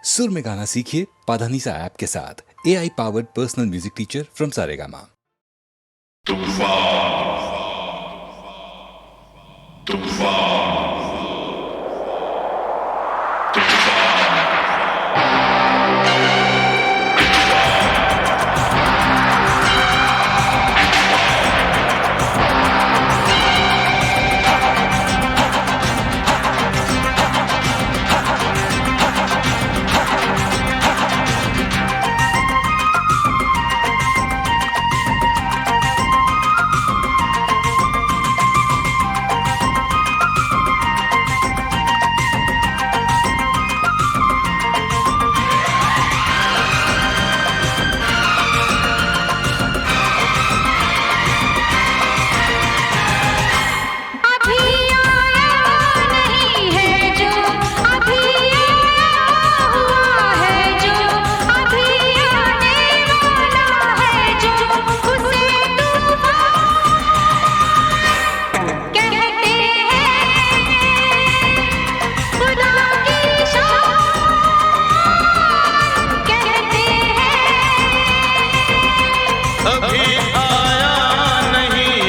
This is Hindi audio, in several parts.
सुर में गाना सीखिए पाधानीसा ऐप के साथ। AI powered personal music teacher from Saregama. अभी नहीं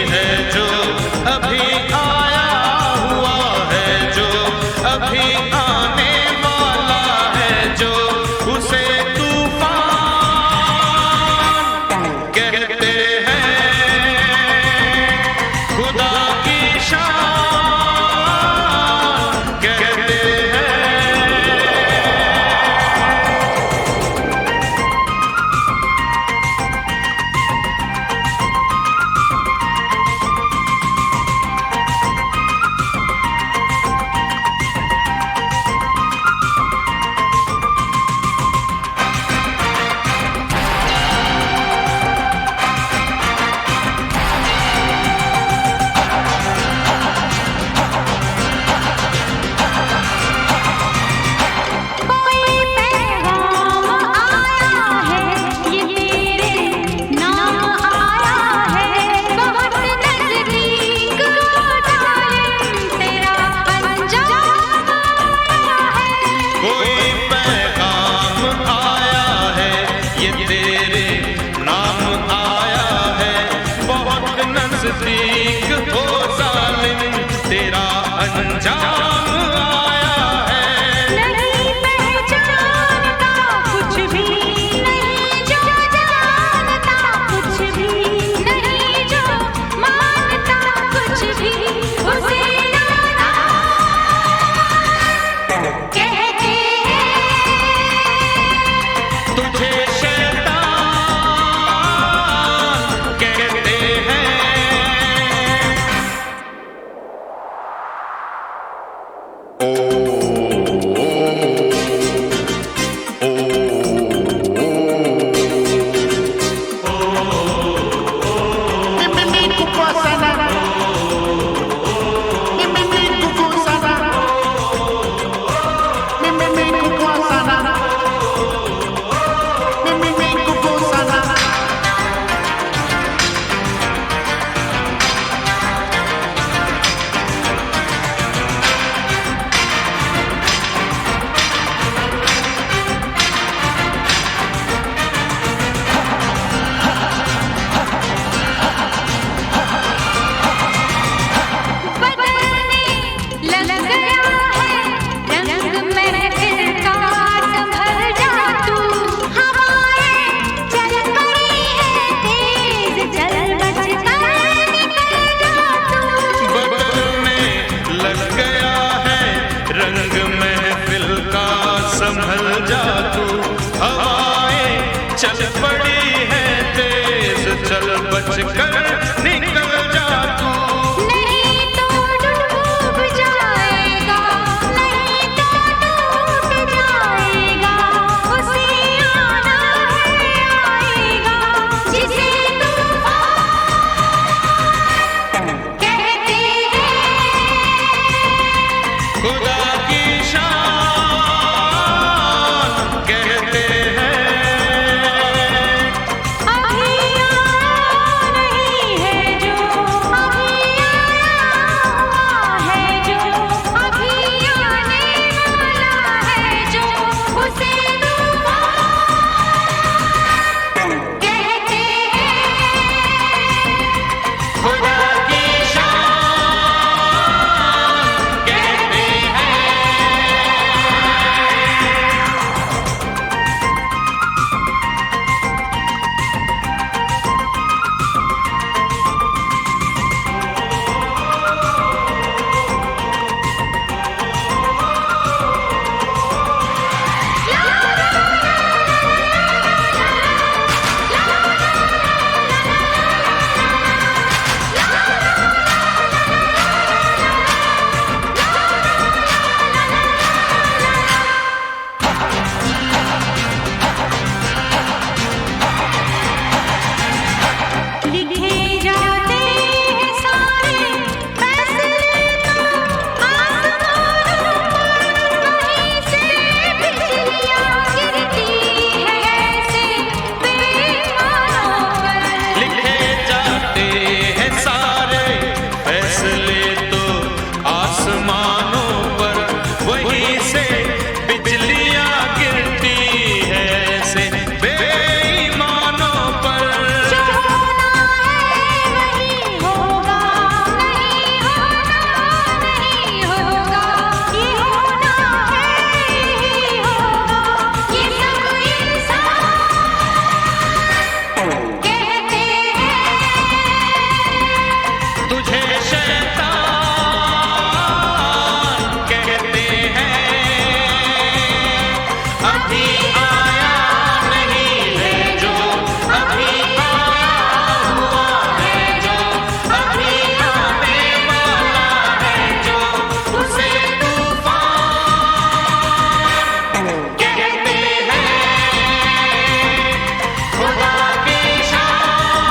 अभी आया नहीं है जो, अभी आया हुआ है जो, अभी आने वाला है जो, उसे तूफान कहते हैं। खुदा की शान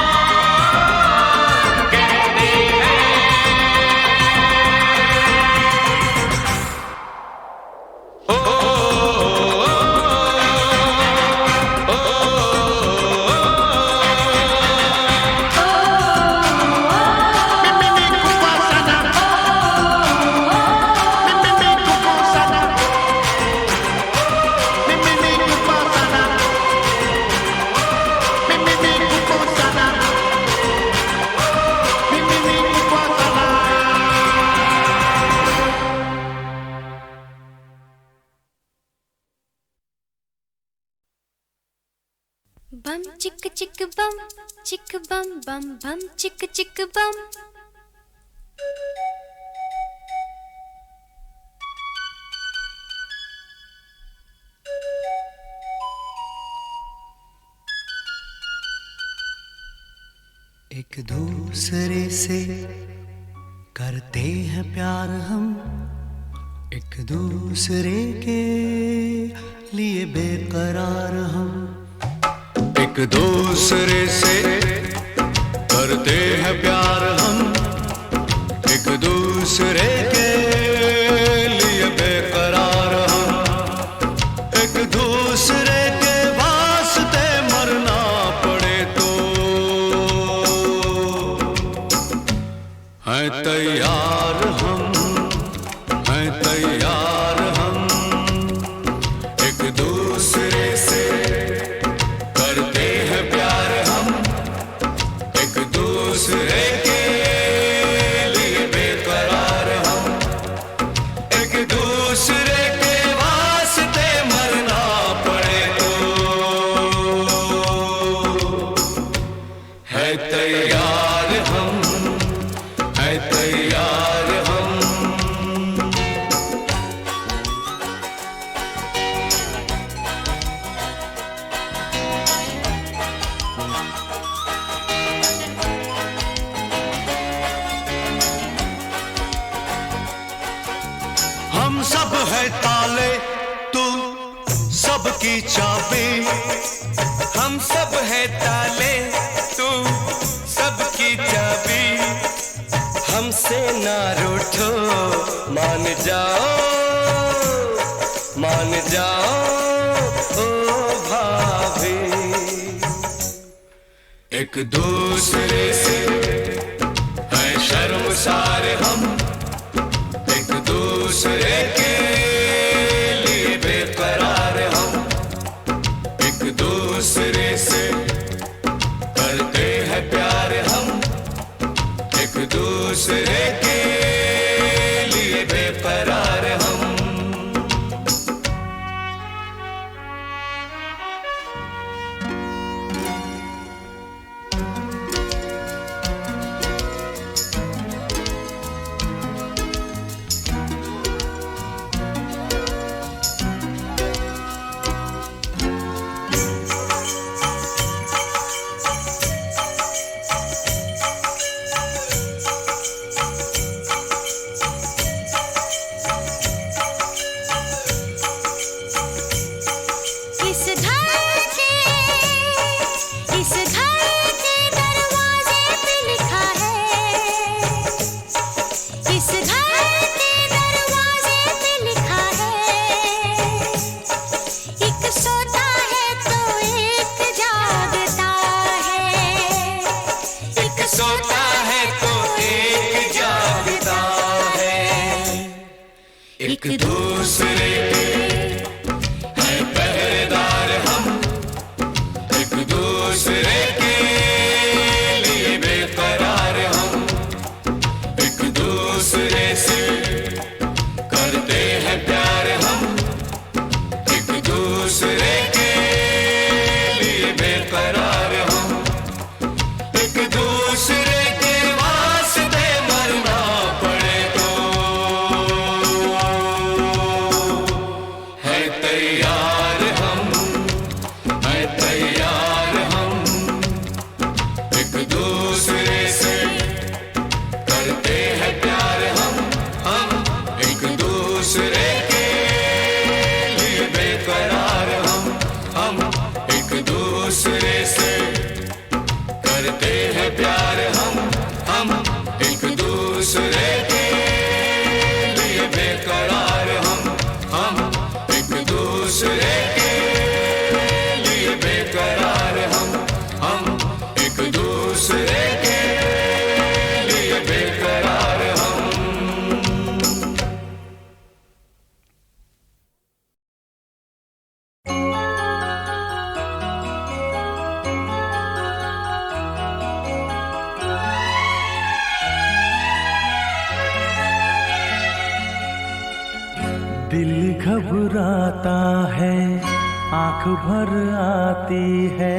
कहते हैं। ओ, बम चिक चिक बम चिक बम बम बम चिक चिक बम। एक दूसरे से करते हैं प्यार हम, एक दूसरे के लिए बेकरार हम। एक दूसरे से करते हैं प्यार हम, एक दूसरे के लिए बेकरार हम। एक दूसरे के वास्ते मरना पड़े तो हैं तैयार हम, हैं तैयार हम। एक दूसरे से करते हैं प्यार हम, एक दूसरे के लिए बेकरार हम। एक दूसरे के वास्ते मरना पड़े तो है तैयार हम, है तैयार हम। हम सब है ताले, तू सबकी चाबी। हम सब है ताले, तू सबकी चाबी। हमसे ना रूठो, मान जाओ, मान जाओ ओ भाभी। एक दूसरे से है शर्मसार हम, एक दूसरे के लिए बेकरार हम। एक दूसरे से करते हैं प्यार हम, एक दूसरे के लिए बेकरार हम। इस घर के दरवाजे पे लिखा है, इस घर के दरवाजे पे लिखा है। एक सोता है तो एक जागता है, एक सोता है तो एक जागता है। एक दूसरे के हैं पहरेदार हम, एक दूसरे के लिए बेकरार हम। एक दूसरे से करते हैं प्यार हम, एक दूसरे के लिए बेकरार हम। एक दूसरे के वास्ते मरना पड़े तो है तैयार हम, दिल घबराता है, आंख भर आती है।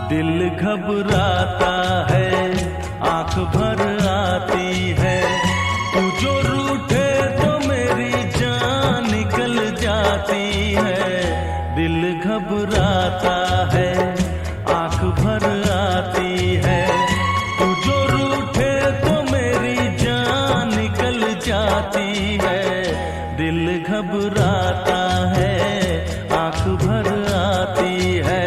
दिल घबराता है, आंख भर आती है। तू जो रूठे तो मेरी जान निकल जाती है। दिल घबराता है, आंख भर आती है। तू जो रूठे तो मेरी जान निकल जाती है। दिल घबराता है, आंख भर आती है।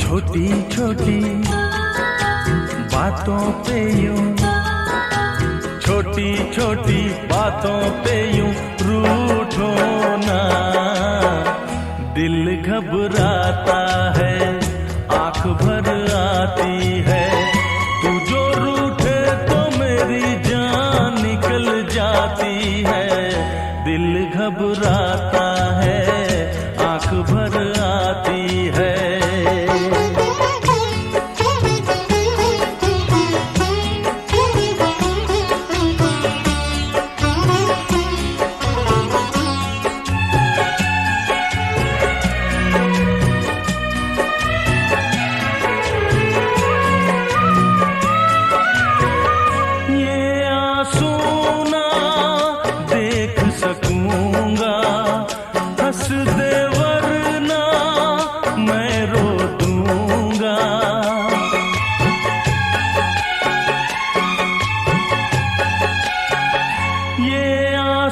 छोटी छोटी बातों पे यूं, छोटी छोटी बातों पे यूं रूठो ना। दिल घबराता है, आंख भर आती है। तू जो रूठे तो मेरी जान निकल जाती है। दिल घबराता है, आंख भर आती है।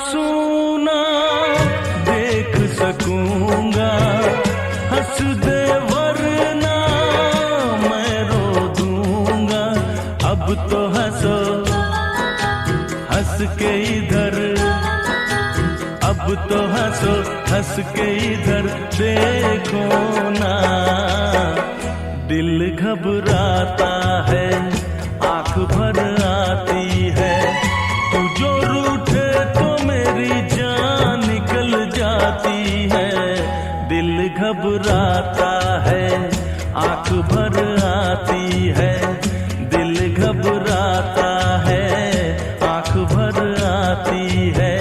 सुना देख सकूंगा, हंस दे वरना मैं रो दूंगा। अब तो हंसो हंस के इधर, अब तो हंसो हंस के इधर देखो ना। दिल घबराता है, आंख भर आती है। तू जो रूठे तो मेरी जान निकल जाती है। दिल घबराता है, आंख भर आती है। दिल घबराता है, आंख भर आती है।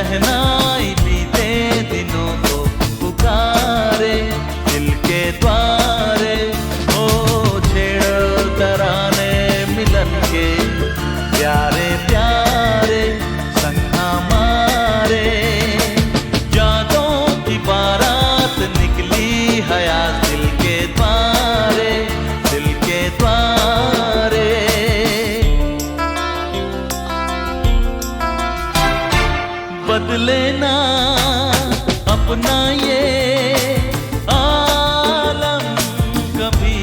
शहनाई बीते दिनों को पुकारे दिल के द्वारे। ओ छेड़ तराने मिलन के प्यारे प्यारे संग हमारे। यादों की बारात निकली हयात दिल के द्वारे, दिल के द्वारे। बदले ना अपना ये आलम कभी,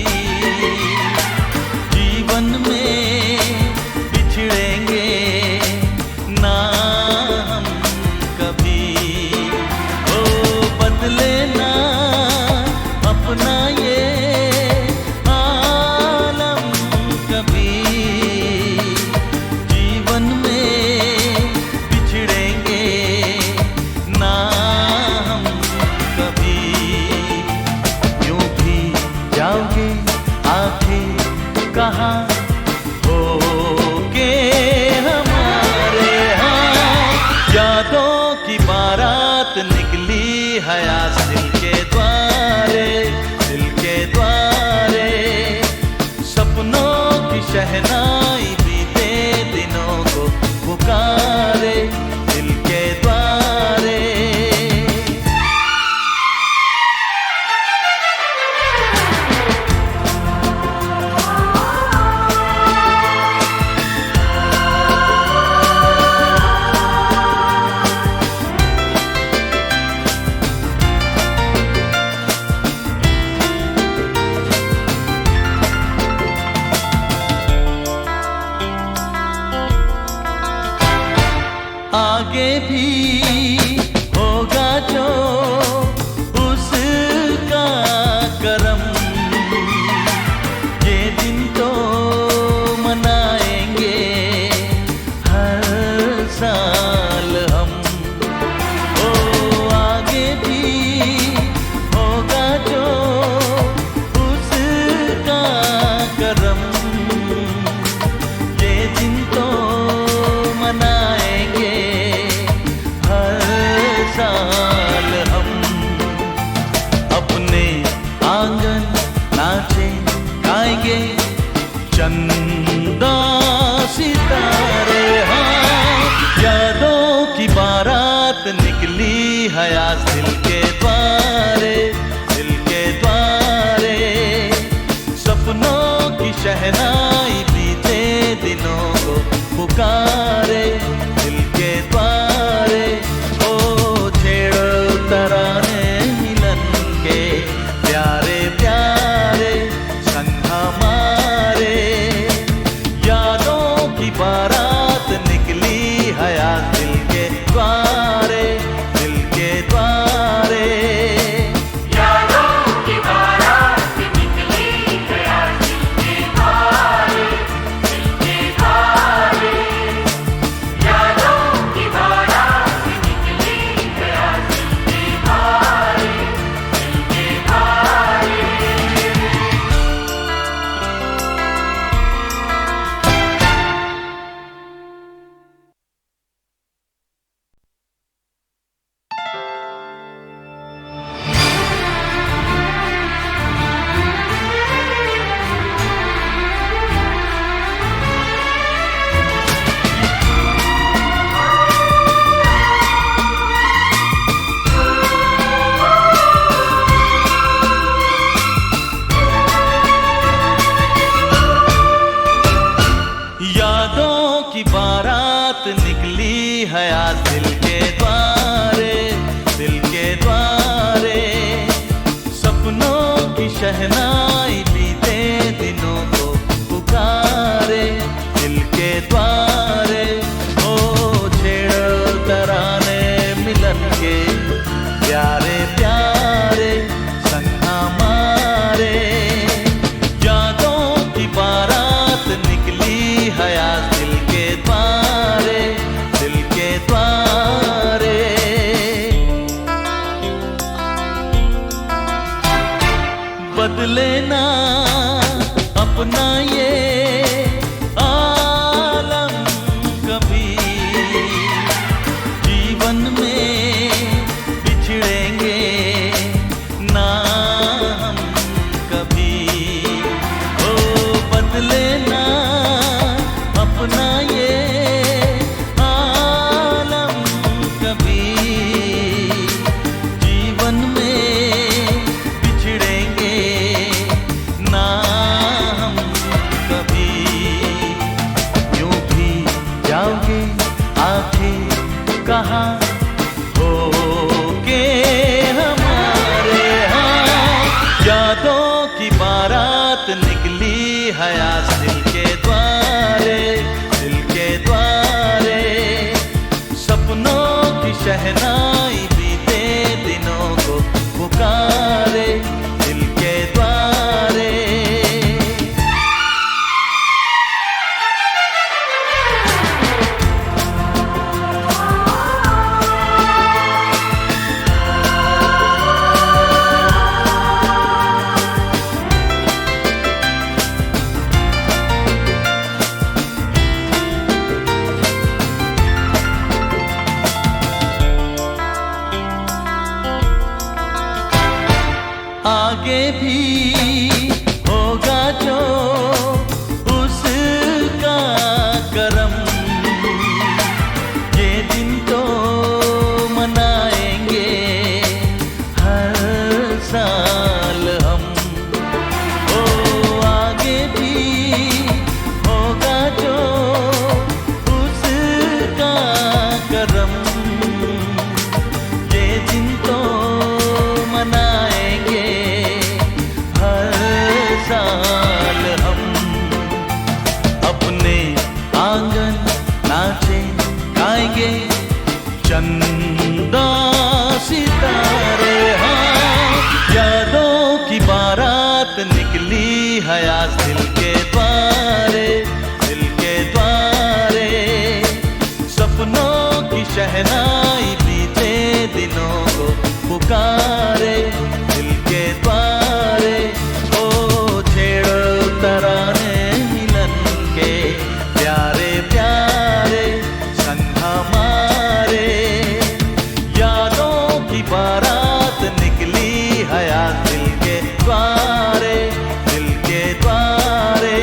जीवन में बिछड़ेंगे ना हम कभी। ओ बदले ना अपना ये आलम कभी, जीवन में बिछड़ेंगे ना हम कभी। यूं भी जाओगे आखिर कहाँ होगे हमारे। हाँ यादों की बारात निकली हयात दिल के द्वारे, दिल के द्वारे। सपनों की शहनाई बीते दिनों को पुकारे दिल के द्वारे। आगे भी होगा जो उसका करम, ये दिन तो मनाएंगे हर साल हम। ओ आगे भी होगा जो उसका करम, ये दिन तो मनाएंगे हर साल हम। अपने आंगन नाचे गाएंगे चंदा सितारे। हाँ यादों की बारात निकली हयात दिल के द्वारे, दिल के द्वारे। सपनों की शहनाई बीते दिनों को पुकारे दिल के द्वारे। ओ छेड़ तराने मिलन के प्यारे प्यारे संग हमारे। यादों की बारात निकली हयात दिल के द्वारे, दिल के द्वारे। यादों की बारात निकली हयात दिल के द्वारे, दिल के द्वारे। यादों की बारात निकली हयात दिल के द्वारे, दिल के द्वारे। यादों की बारात निकली हयात दिल के द्वारे, दिल के द्वारे। सपनों की शहनाई बीते दिनों को पुकारे दिल के द्वारे। ओ छेड़ तराने मिलन के प्यारे प्यारे संग हमारे। यादों की बारात निकली हयात दिल के द्वारे, दिल के द्वारे। बदले ना अपना ये आलम कभी, जीवन आखिर कहाँ हो के हमारे, हाँ यादों की बारात निकली है आज दिल के द्वारे, दिल के द्वारे। सपनों की शहनाई बीते दिनों को पुकारे दिल के द्वारे। आगे भी होगा जो उसका करम, ये दिन तो मनाएंगे हर साल हम। ओ आगे भी होगा जो उसका करम, ये दिन तो मनाएंगे हर साल हम। अपने आंगन नाचे गाएंगे चंदा सितारे, हाँ यादों की बारात निकली है आज दिल के द्वारे, दिल के द्वारे। सपनों की शहनाई बीते दिनों को पुकारे दिल के द्वारे। ओ छेड़ो तराने मिलन के प्यारे प्यारे संग हमारे, यादों की बारात निकली है आज दिल के द्वारे, दिल के द्वारे।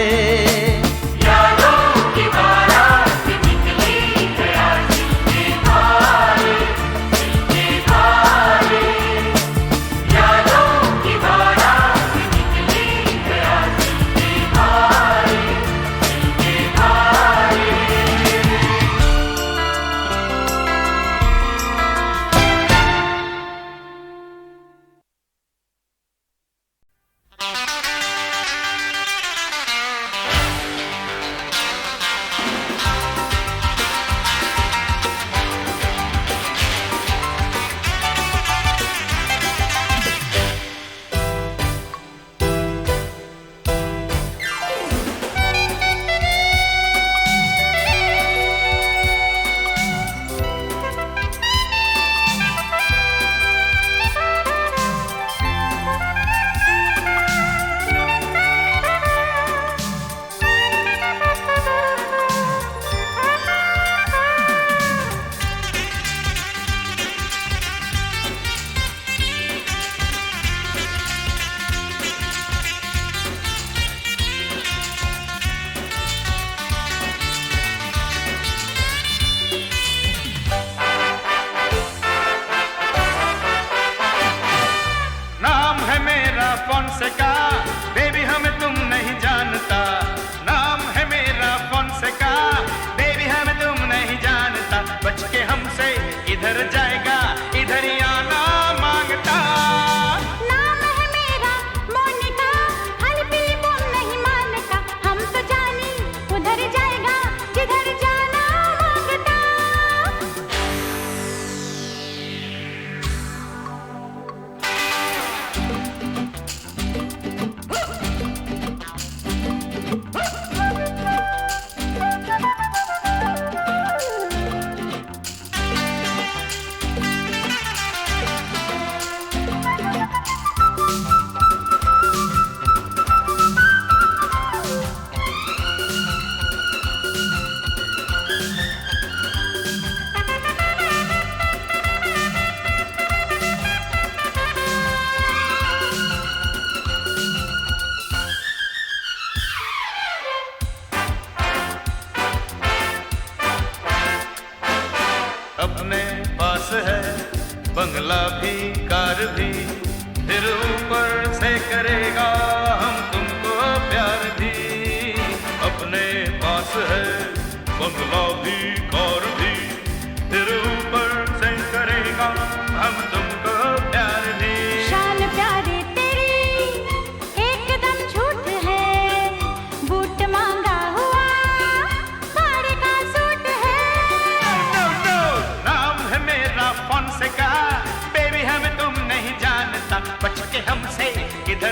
यादों की बारात निकली है आज दिल के द्वारे, दिल के द्वारे। यादों की बारात निकली है आज दिल के द्वारे, दिल के द्वारे। नाम है मेरा फोनसेका, बेबी हमें तुम नहीं जानता। नाम है मेरा फोनसेका, बेबी हमें तुम नहीं जानता। बच के हमसे इधर जाएगा, इधर ही आना मांगता। नाम है मेरा मोनिका, हल्फी तुम नहीं मानता। हम तो जानी उधर जाएगा जिधर जाना मांगता। अपने पास है बंगला भी कार भी, फिर ऊपर से करेगा हम तुमको प्यार भी। अपने पास है बंगला भी कार भी,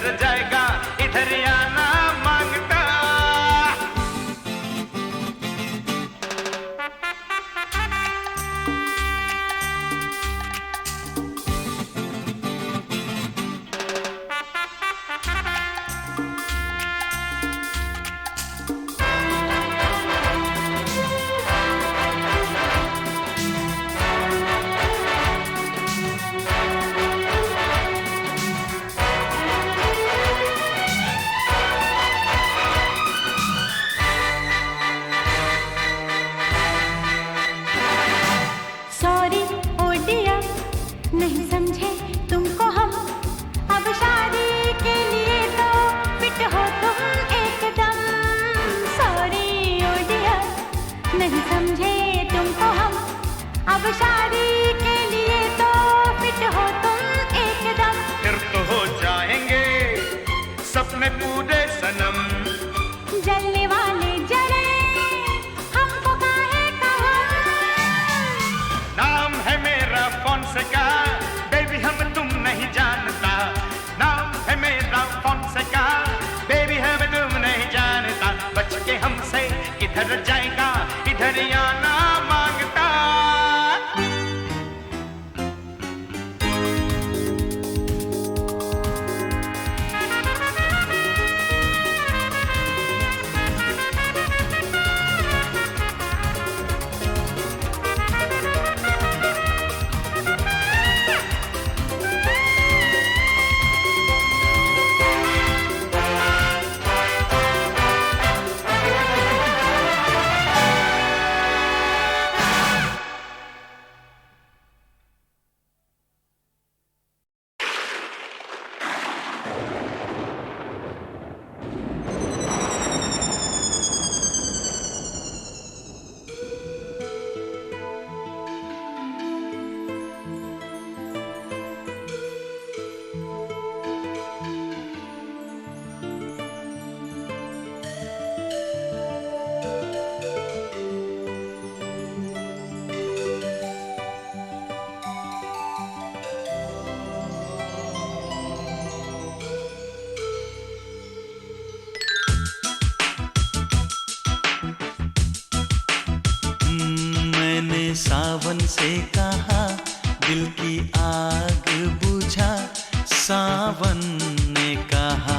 किधर जाएगा इधर आना मांगता। सॉरी ओ डियर, नहीं समझे तुमको हम, अब शादी के लिए तो फिट हो तुम एकदम। सॉरी ओ डियर, नहीं समझे तुमको हम, अब शादी के लिए तो फिट हो तुम एकदम। फिर तो हो जाएंगे सपने पूरे सनम। जलने वाले जले हमको काहे कहा। नाम है मेरा फोनसेका, बेबी हम तुम नहीं जानता। नाम है मेरा फोनसेका, बेबी हम तुम नहीं जानता। बच के हमसे किधर जाएगा इधर आना मांगता। मैंने सावन से कहा दिल की आग बुझा, सावन ने कहा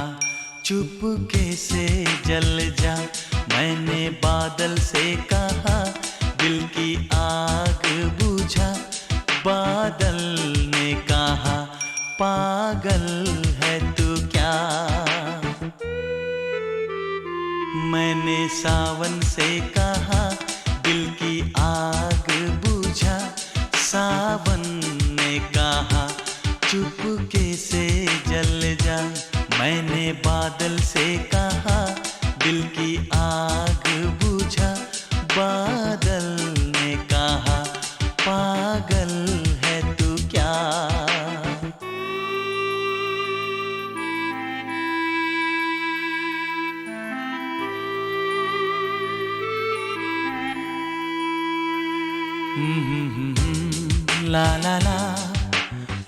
चुपके से जल जा। मैंने बादल से कहा दिल की आग बुझा, बादल ने कहा पागल है तू क्या। मैंने सावन से कहा दिल की आग बुझा, सावन ने कहा चुपके से जल जा। मैंने बादल से कहा दिल की आग बुझा, बादल ने कहा पागल है तू क्या। ला ला ला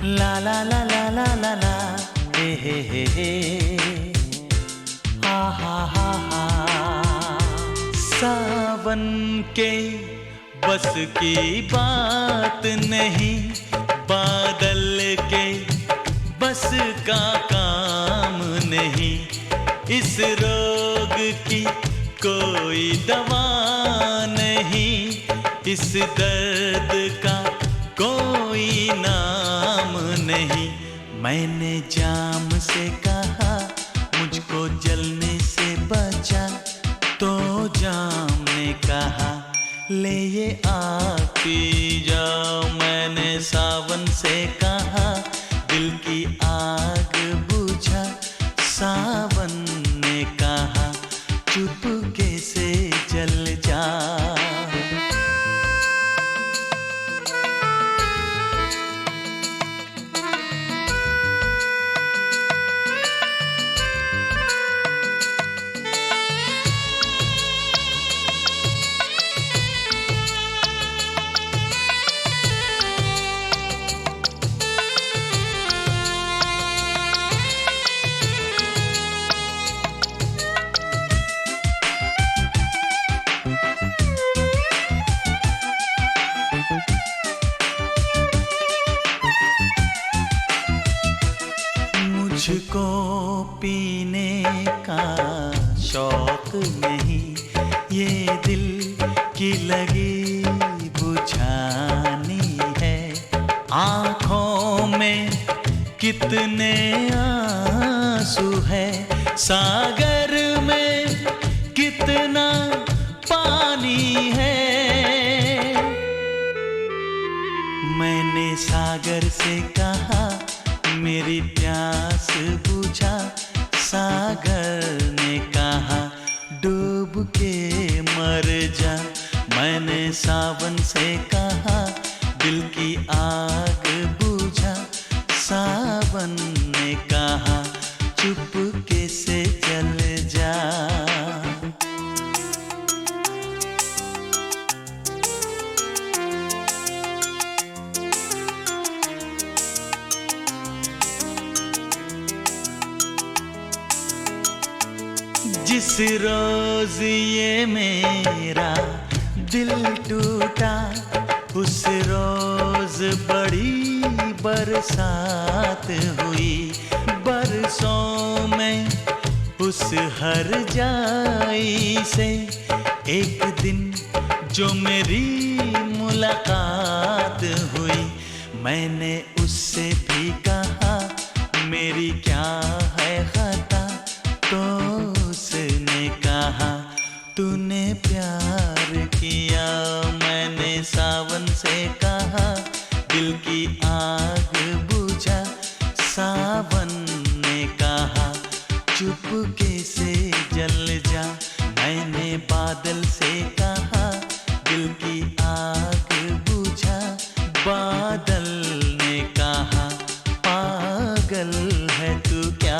ला ला ला ला ला ला ला हे हा हा हा हा। सावन के बस की बात नहीं, बादल के बस का काम नहीं। इस रोग की कोई दवा नहीं, इस दर्द का कोई नाम नहीं। मैंने जाम से कहा मुझको जलने से बचा, तो जाम ने कहा ले ये आग पी जाओ। मैंने सावन से कहा दिल की आग बुझा, सावन ने कहा चुपके से जल जा। मुझको पीने का शौक नहीं, ये दिल की लगी बुझानी है। आँखों में कितने आंसू है, सागर में कितना पानी है। मैंने सागर से कहा मेरी प्यास बुझा, सागर ने कहा डूब के मर जा। मैंने सावन से कहा दिल की आग बुझा, सावन ने कहा चुपके से जल जा। जिस रोज ये मेरा दिल टूटा, उस रोज बड़ी बरसात हुई। बरसों में उस हर जाई से एक दिन जो मेरी मुलाकात हुई। मैंने उससे भी कहा मेरी क्या है खता, तो उसने कहा तूने प्यार किया। मैंने सावन से कहा दिल की आग बुझा, सावन ने कहा चुपके से जल जा। मैंने बादल से कहा दिल की आग बुझा, बादल ने कहा पागल है तू क्या।